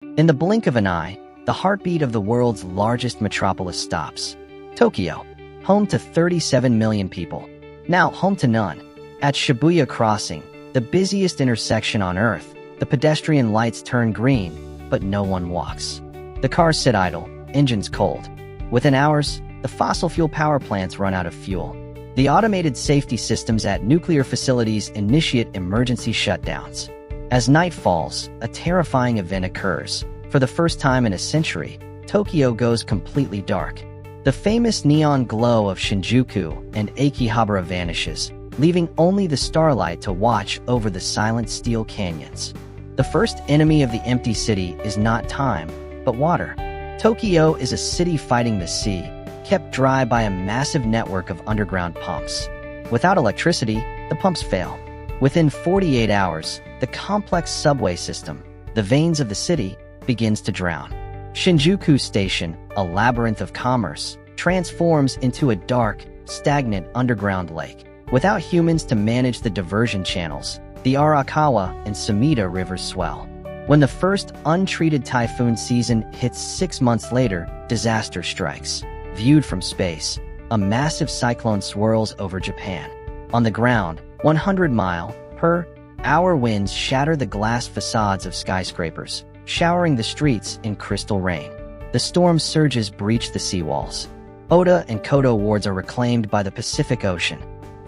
In the blink of an eye, the heartbeat of the world's largest metropolis stops. Tokyo, home to 37 million people, now home to none. At Shibuya Crossing, the busiest intersection on Earth, the pedestrian lights turn green, but no one walks. The cars sit idle, engines cold. Within hours, the fossil fuel power plants run out of fuel. The automated safety systems at nuclear facilities initiate emergency shutdowns. As night falls, a terrifying event occurs. For the first time in a century, Tokyo goes completely dark. The famous neon glow of Shinjuku and Akihabara vanishes, leaving only the starlight to watch over the silent steel canyons. The first enemy of the empty city is not time, but water. Tokyo is a city fighting the sea, kept dry by a massive network of underground pumps. Without electricity, the pumps fail. Within 48 hours, the complex subway system, the veins of the city, begins to drown. Shinjuku Station, a labyrinth of commerce, transforms into a dark, stagnant underground lake. Without humans to manage the diversion channels, the Arakawa and Sumida rivers swell. When the first untreated typhoon season hits 6 months later, disaster strikes. Viewed from space, a massive cyclone swirls over Japan. On the ground, 100-mile-per-hour winds shatter the glass facades of skyscrapers, showering the streets in crystal rain. The storm's surges breach the seawalls. Oda and Koto wards are reclaimed by the Pacific Ocean.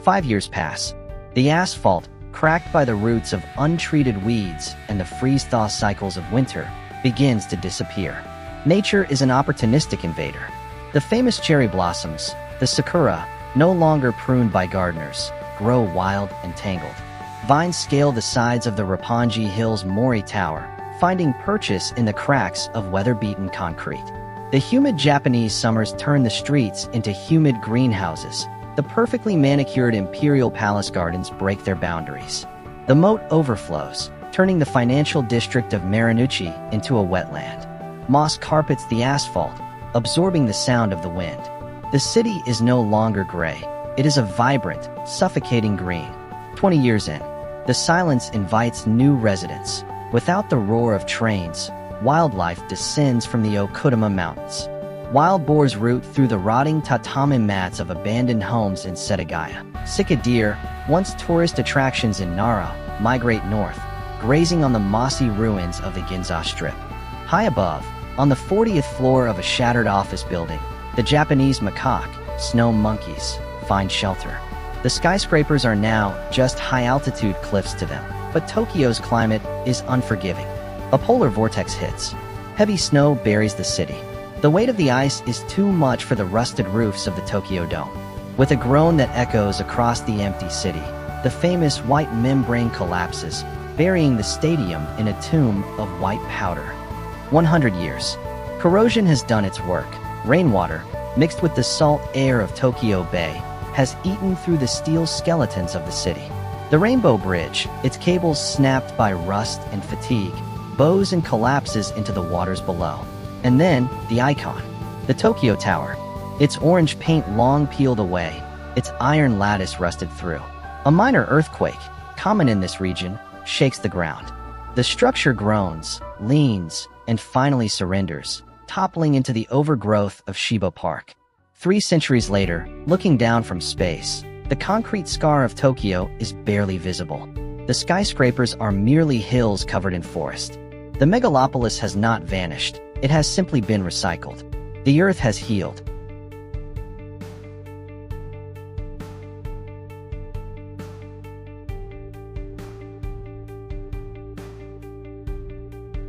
5 years pass. The asphalt, cracked by the roots of untreated weeds and the freeze-thaw cycles of winter, begins to disappear. Nature is an opportunistic invader. The famous cherry blossoms, the sakura, no longer pruned by gardeners, grow wild and tangled. Vines scale the sides of the Roppongi Hills Mori Tower, finding purchase in the cracks of weather-beaten concrete. The humid Japanese summers turn the streets into humid greenhouses. The perfectly manicured imperial palace gardens break their boundaries. The moat overflows, turning the financial district of Marunouchi into a wetland. Moss carpets the asphalt, absorbing the sound of the wind. The city is no longer gray. It is a vibrant, suffocating green. 20 years in, the silence invites new residents. Without the roar of trains, wildlife descends from the Okutama Mountains. Wild boars root through the rotting tatami mats of abandoned homes in Setagaya. Sika deer, once tourist attractions in Nara, migrate north, grazing on the mossy ruins of the Ginza Strip. High above, on the 40th floor of a shattered office building, the Japanese macaque, snow monkeys, find shelter. The skyscrapers are now just high-altitude cliffs to them, but Tokyo's climate is unforgiving. A polar vortex hits. Heavy snow buries the city. The weight of the ice is too much for the rusted roofs of the Tokyo Dome. With a groan that echoes across the empty city, the famous white membrane collapses, burying the stadium in a tomb of white powder. 100 years. Corrosion has done its work. Rainwater, mixed with the salt air of Tokyo Bay, has eaten through the steel skeletons of the city. The Rainbow Bridge, its cables snapped by rust and fatigue, bows and collapses into the waters below. And then, the icon, the Tokyo Tower. Its orange paint long peeled away, its iron lattice rusted through. A minor earthquake, common in this region, shakes the ground. The structure groans, leans, and finally surrenders, toppling into the overgrowth of Shiba Park. 3 centuries later, looking down from space, the concrete scar of Tokyo is barely visible. The skyscrapers are merely hills covered in forest. The megalopolis has not vanished, it has simply been recycled. The earth has healed,